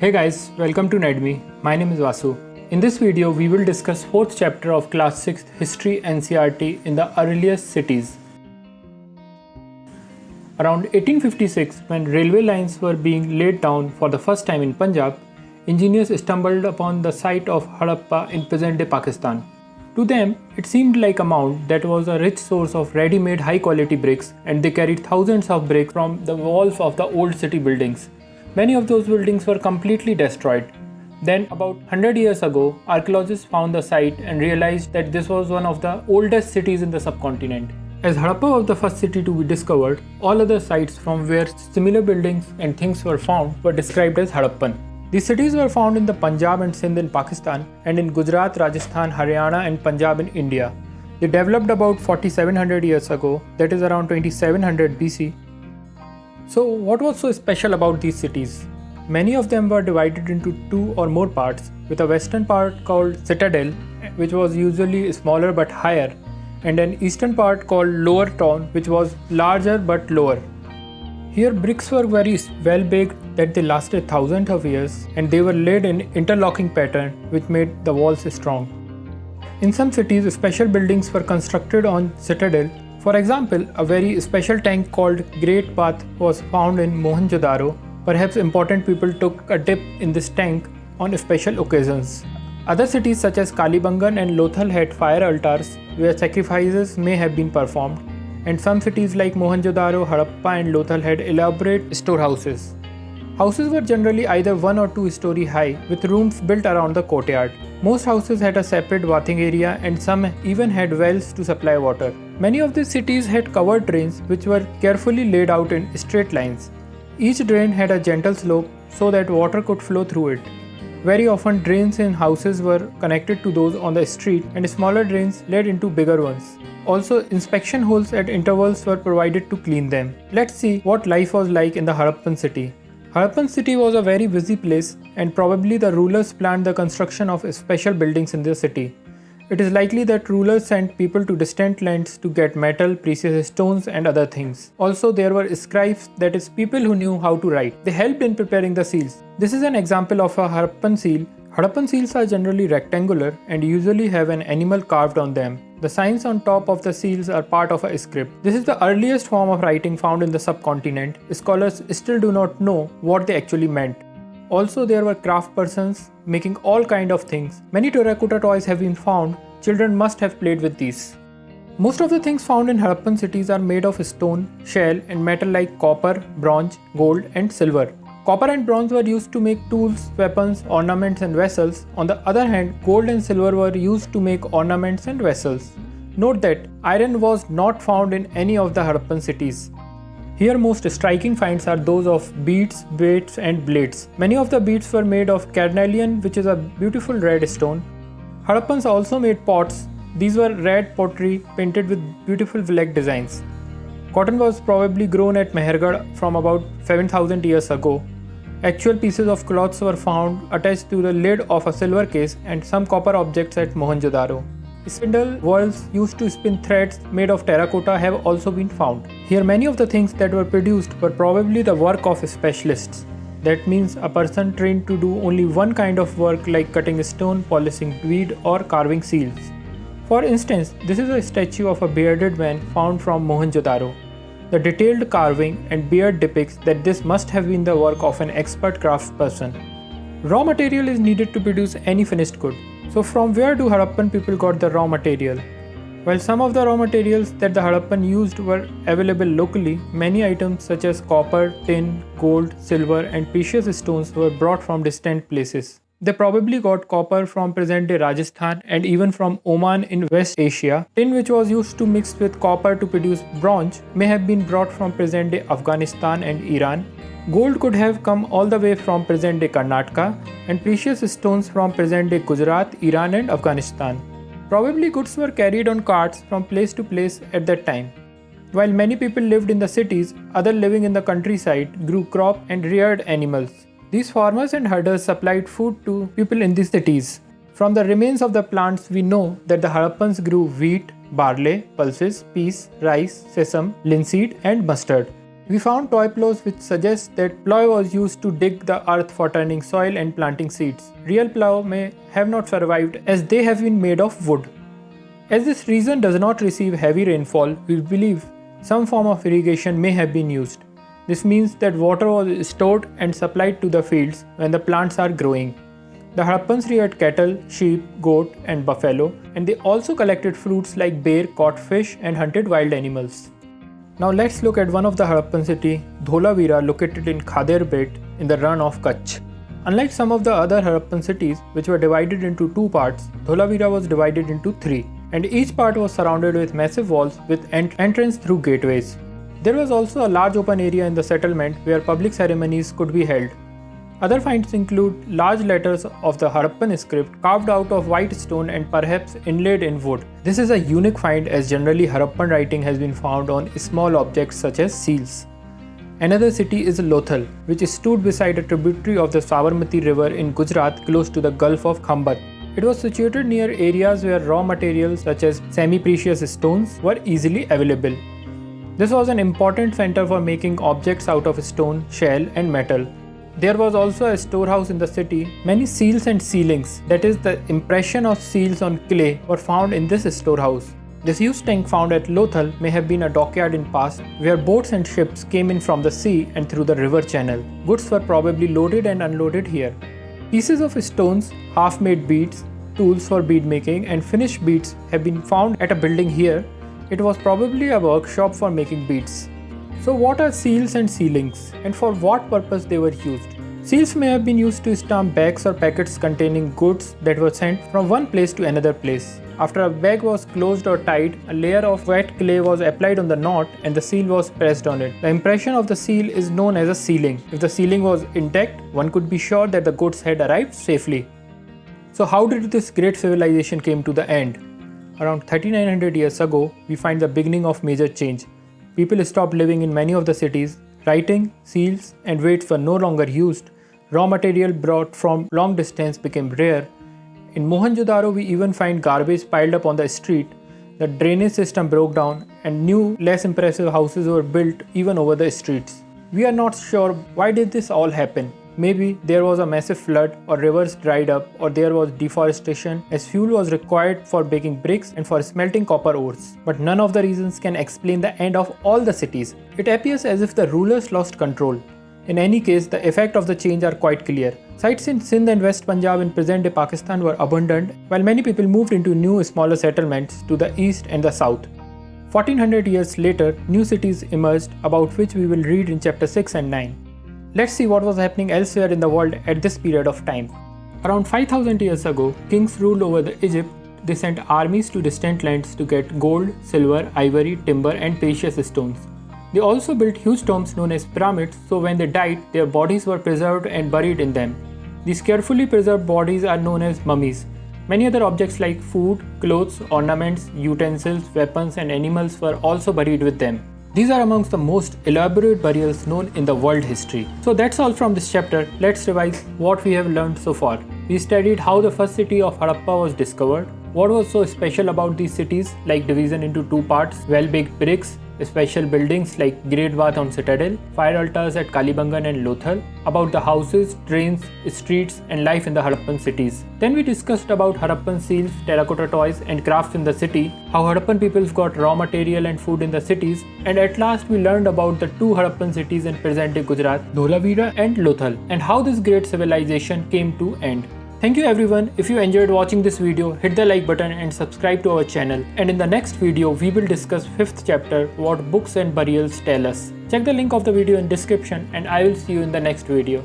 Hey guys, welcome to NEDME. My name is Vasu. In this video, we will discuss 4th chapter of class 6th History NCERT in the earliest cities. Around 1856, when railway lines were being laid down for the first time in Punjab, engineers stumbled upon the site of Harappa in present-day Pakistan. To them, it seemed like a mound that was a rich source of ready-made high-quality bricks, and they carried thousands of bricks from the walls of the old city buildings. Many of those buildings were completely destroyed. Then, about 100 years ago, archaeologists found the site and realized that this was one of the oldest cities in the subcontinent. As Harappa was the first city to be discovered, all other sites from where similar buildings and things were found were described as Harappan. These cities were found in the Punjab and Sindh in Pakistan and in Gujarat, Rajasthan, Haryana and Punjab in India. They developed about 4700 years ago, that is around 2700 BC. So what was so special about these cities? Many of them were divided into two or more parts, with a western part called Citadel, which was usually smaller but higher, and an eastern part called Lower Town, which was larger but lower. Here bricks were very well baked that they lasted thousands of years, and they were laid in interlocking pattern which made the walls strong. In some cities, special buildings were constructed on Citadel. For example, a very special tank called Great Bath was found in Mohenjo-daro. Perhaps important people took a dip in this tank on special occasions. Other cities such as Kalibangan and Lothal had fire altars where sacrifices may have been performed, and some cities like Mohenjo-daro, Harappa and Lothal had elaborate storehouses. Houses were generally either 1 or 2 story high with rooms built around the courtyard. Most houses had a separate bathing area and some even had wells to supply water. Many of these cities had covered drains which were carefully laid out in straight lines. Each drain had a gentle slope so that water could flow through it. Very often drains in houses were connected to those on the street and smaller drains led into bigger ones. Also, inspection holes at intervals were provided to clean them. Let's see what life was like in the Harappan city. Harappan city was a very busy place and probably the rulers planned the construction of special buildings in the city. It is likely that rulers sent people to distant lands to get metal, precious stones and other things. Also, there were scribes, that is, people who knew how to write. They helped in preparing the seals. This is an example of a Harappan seal. Harappan seals are generally rectangular and usually have an animal carved on them. The signs on top of the seals are part of a script. This is the earliest form of writing found in the subcontinent. Scholars still do not know what they actually meant. Also, there were craft persons making all kinds of things. Many terracotta toys have been found. Children must have played with these. Most of the things found in Harappan cities are made of stone, shell and metal like copper, bronze, gold and silver. Copper and bronze were used to make tools, weapons, ornaments and vessels. On the other hand, gold and silver were used to make ornaments and vessels. Note that iron was not found in any of the Harappan cities. Here most striking finds are those of beads, weights and blades. Many of the beads were made of carnelian, which is a beautiful red stone. Harappans also made pots. These were red pottery painted with beautiful flag designs. Cotton was probably grown at Mehergarh from about 7000 years ago. Actual pieces of cloths were found attached to the lid of a silver case and some copper objects at Mohenjo-daro. Spindle wheels used to spin threads made of terracotta have also been found. Here many of the things that were produced were probably the work of specialists. That means a person trained to do only one kind of work like cutting stone, polishing bead or carving seals. For instance, this is a statue of a bearded man found from Mohenjo-daro. The detailed carving and beard depicts that this must have been the work of an expert craftsperson. Raw material is needed to produce any finished good. So from where do Harappan people got the raw material? While some of the raw materials that the Harappan used were available locally, many items such as copper, tin, gold, silver and precious stones were brought from distant places. They probably got copper from present-day Rajasthan and even from Oman in West Asia. Tin, which was used to mix with copper to produce bronze, may have been brought from present-day Afghanistan and Iran. Gold could have come all the way from present-day Karnataka and precious stones from present-day Gujarat, Iran and Afghanistan. Probably goods were carried on carts from place to place at that time. While many people lived in the cities, others living in the countryside grew crop and reared animals. These farmers and herders supplied food to people in these cities. From the remains of the plants, we know that the Harappans grew wheat, barley, pulses, peas, rice, sesame, linseed and mustard. We found toy plows which suggest that plow was used to dig the earth for turning soil and planting seeds. Real plow may have not survived as they have been made of wood. As this region does not receive heavy rainfall, we believe some form of irrigation may have been used. This means that water was stored and supplied to the fields when the plants are growing. The Harappans reared cattle, sheep, goat, and buffalo, and they also collected fruits like bear, caught fish, and hunted wild animals. Now let's look at one of the Harappan city, Dholavira, located in Khader Belt in the Rann of Kutch. Unlike some of the other Harappan cities, which were divided into two parts, Dholavira was divided into three, and each part was surrounded with massive walls with entrance through gateways. There was also a large open area in the settlement where public ceremonies could be held. Other finds include large letters of the Harappan script carved out of white stone and perhaps inlaid in wood. This is a unique find as generally Harappan writing has been found on small objects such as seals. Another city is Lothal, which stood beside a tributary of the Sabarmati river in Gujarat close to the Gulf of Khambat. It was situated near areas where raw materials such as semi-precious stones were easily available. This was an important center for making objects out of stone, shell, and metal. There was also a storehouse in the city. Many seals and sealings, that is, the impression of seals on clay, were found in this storehouse. This huge tank found at Lothal may have been a dockyard in past, where boats and ships came in from the sea and through the river channel. Goods were probably loaded and unloaded here. Pieces of stones, half-made beads, tools for bead making, and finished beads have been found at a building here. It was probably a workshop for making beads. So what are seals and sealings, and for what purpose they were used? Seals may have been used to stamp bags or packets containing goods that were sent from one place to another place. After a bag was closed or tied, a layer of wet clay was applied on the knot and the seal was pressed on it. The impression of the seal is known as a sealing. If the sealing was intact, one could be sure that the goods had arrived safely. So how did this great civilization came to the end? Around 3900 years ago, we find the beginning of major change. People stopped living in many of the cities. Writing, seals, and weights were no longer used. Raw material brought from long distance became rare. In Mohenjo-daro, we even find garbage piled up on the street. The drainage system broke down, and new, less impressive houses were built even over the streets. We are not sure why did this all happen. Maybe there was a massive flood, or rivers dried up, or there was deforestation as fuel was required for baking bricks and for smelting copper ores. But none of the reasons can explain the end of all the cities. It appears as if the rulers lost control. In any case, the effect of the change are quite clear. Sites in Sindh and West Punjab in present-day Pakistan were abundant, while many people moved into new, smaller settlements to the east and the south. 1400 years later, new cities emerged, about which we will read in chapter 6 and 9. Let's see what was happening elsewhere in the world at this period of time. Around 5000 years ago, kings ruled over Egypt. They sent armies to distant lands to get gold, silver, ivory, timber, and precious stones. They also built huge tombs known as pyramids, so when they died, their bodies were preserved and buried in them. These carefully preserved bodies are known as mummies. Many other objects like food, clothes, ornaments, utensils, weapons, and animals were also buried with them. These are amongst the most elaborate burials known in the world history. So that's all from this chapter. Let's revise what we have learned so far. We studied how the first city of Harappa was discovered, what was so special about these cities like division into two parts, well-baked bricks, special buildings like Great Bath on Citadel, fire altars at Kalibangan and Lothal, about the houses, trains, streets and life in the Harappan cities. Then we discussed about Harappan seals, terracotta toys and crafts in the city, how Harappan peoples got raw material and food in the cities, and at last we learned about the two Harappan cities in present-day Gujarat, Dholavira and Lothal, and how this great civilization came to end. Thank you everyone. If you enjoyed watching this video, hit the like button and subscribe to our channel. And in the next video, we will discuss 5th chapter, what books and burials tell us. Check the link of the video in description and I will see you in the next video.